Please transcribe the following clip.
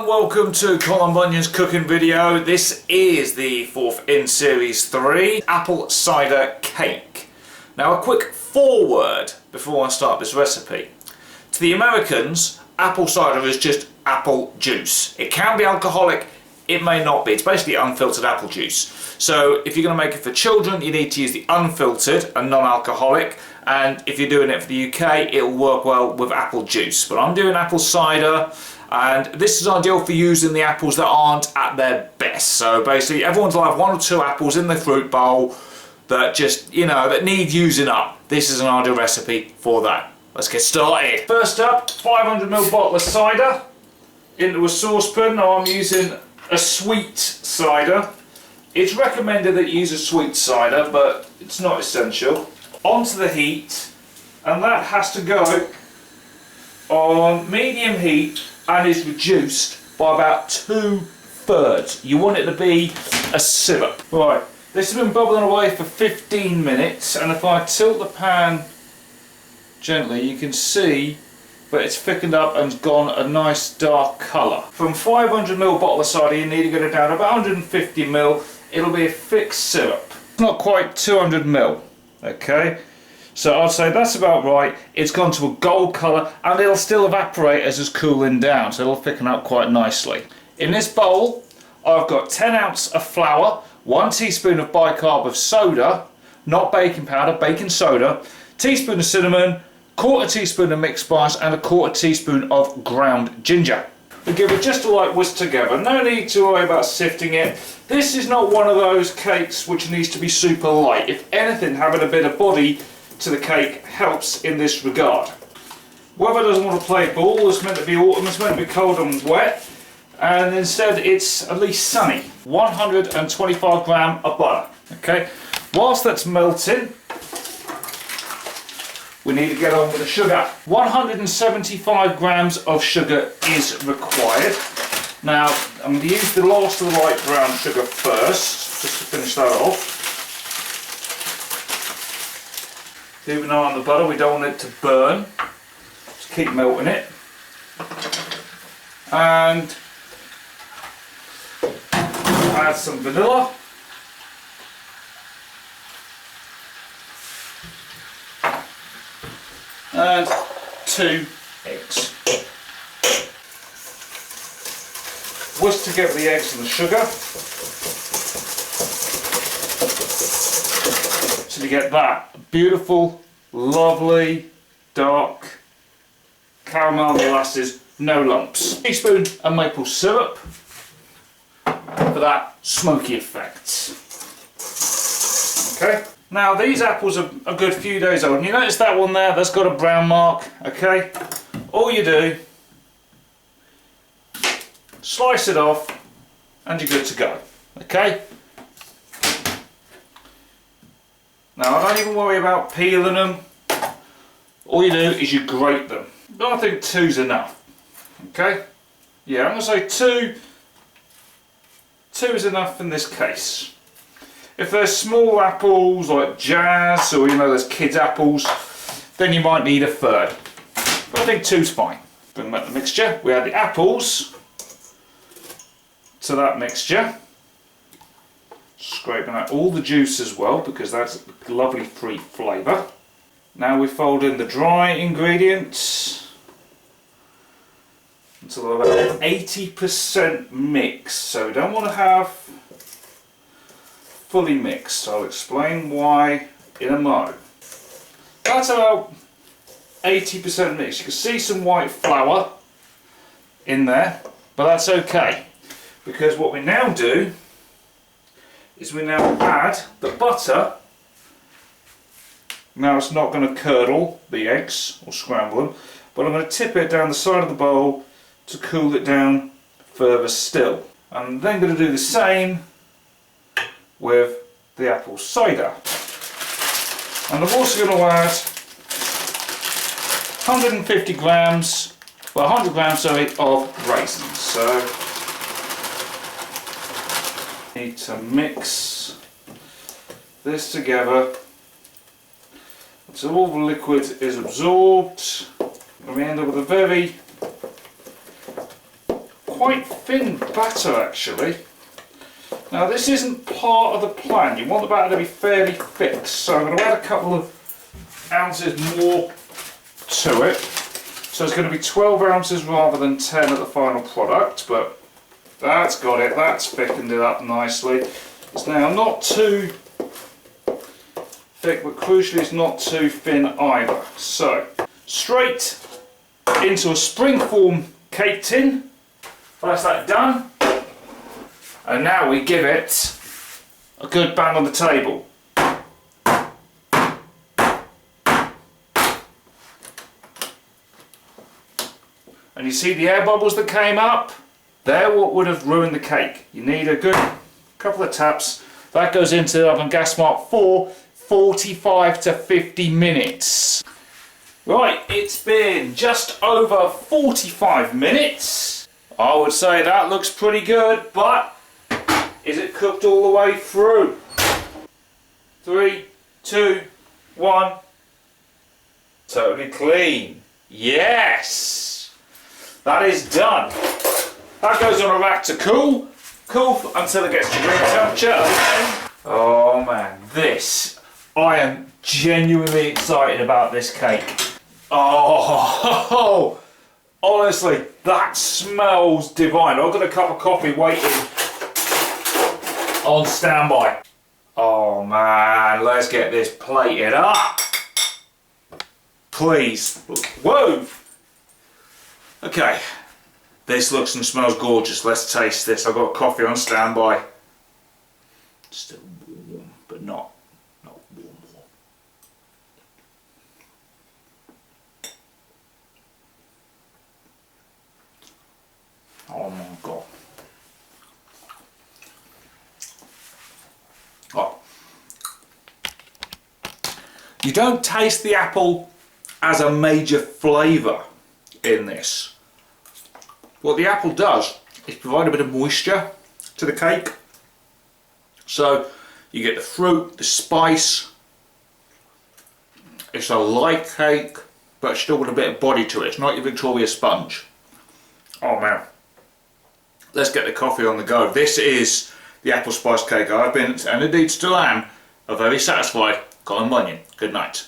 and welcome to Colin Bunyan's cooking video. This is the fourth in series 3, apple cider cake. Now a quick foreword before I start this recipe. To the Americans, apple cider is just apple juice. It can be alcoholic, it may not be. It's basically unfiltered apple juice. So if you're going to make it for children, you need to use the unfiltered and non-alcoholic. And if you're doing it for the UK, it'll work well with apple juice. But I'm doing apple cider, and this is ideal for using the apples that aren't at their best. So basically, everyone's will have 1 or 2 apples in their fruit bowl that just, that need using up. This is an ideal recipe for that. Let's get started. First up, 500ml bottle of cider into a saucepan. Now I'm using a sweet cider. It's recommended that you use a sweet cider, but it's not essential. Onto the heat, and that has to go on medium heat and is reduced by about 2/3. You want it to be a syrup. Right, this has been bubbling away for 15 minutes, and if I tilt the pan gently, you can see that it's thickened up and gone a nice dark colour. From 500ml bottle of cider, you need to get it down to about 150ml. It'll be a thick syrup. Not quite 200ml. Okay, so I'd say that's about right. It's gone to a gold colour and it'll still evaporate as it's cooling down, so it'll thicken up quite nicely. In this bowl I've got 10 ounces of flour, 1 teaspoon of bicarb of soda, not baking powder, baking soda, teaspoon of cinnamon, 1/4 teaspoon of mixed spice and 1/4 teaspoon of ground ginger. We give it just a light whisk together, no need to worry about sifting it. This is not one of those cakes which needs to be super light. If anything, having a bit of body to the cake helps in this regard. Weather doesn't want to play ball. It's meant to be autumn, it's meant to be cold and wet, and instead it's at least sunny. 125 grams of butter. Okay, whilst that's melting, we need to get on with the sugar. 175 grams of sugar is required. Now, I'm going to use the last of the light brown sugar first, just to finish that off. Keep an eye on the butter, we don't want it to burn. Just keep melting it. And add some vanilla. And 2 eggs. Whisk together the eggs and the sugar so you get that beautiful, lovely, dark caramel molasses, no lumps. Teaspoon of maple syrup for that smoky effect. Okay. Now these apples are a good few days old, and you notice that one there that's got a brown mark. Okay, all you do, slice it off and you're good to go. Okay, now I don't even worry about peeling them. All you do is you grate them. But I think 2's enough. Okay, yeah, I'm going to say 2 is enough in this case. If there's small apples like Jazz, or there's kids' apples, then you might need 1/3. But I think 2's fine. Bring back the mixture. We add the apples to that mixture. Scraping out all the juice as well, because that's a lovely fruit flavour. Now we fold in the dry ingredients until about 80% mixed. So we don't want to have fully mixed. I'll explain why in a mo. That's about 80% mixed. You can see some white flour in there, but that's okay, because what we now do is we now add the butter. Now it's not going to curdle the eggs or scramble them, but I'm going to tip it down the side of the bowl to cool it down further still. I'm then going to do the same with the apple cider, and I'm also going to add 100 grams of raisins. So need to mix this together until all the liquid is absorbed, and we end up with a very quite thin batter actually. Now this isn't part of the plan, you want the batter to be fairly thick, so I'm going to add a couple of ounces more to it. So it's going to be 12 ounces rather than 10 at the final product, but that's got it, that's thickened it up nicely. It's now not too thick, but crucially it's not too thin either. So, straight into a springform cake tin. That's that done. And now we give it a good bang on the table. And you see the air bubbles that came up? They're what would have ruined the cake. You need a good couple of taps. That goes into the oven gas mark for 45 to 50 minutes. Right, it's been just over 45 minutes. I would say that looks pretty good, but is it cooked all the way through? 3, 2, 1. Totally clean. Yes! That is done. That goes on a rack to cool until it gets to room temperature. Oh man, I am genuinely excited about this cake. Oh, honestly, that smells divine. I've got a cup of coffee waiting on standby. Oh man, let's get this plated up. Please. Whoa! Okay. This looks and smells gorgeous. Let's taste this. I've got coffee on standby. Still warm, but not warm. Oh my god. Oh. You don't taste the apple as a major flavour in this. What the apple does is provide a bit of moisture to the cake. So you get the fruit, the spice. It's a light cake, but it's still got a bit of body to it. It's not your Victoria sponge. Oh man. Let's get the coffee on the go. This is the apple spice cake. I've been, and indeed still am, a very satisfied Colin Bunyan. Good night.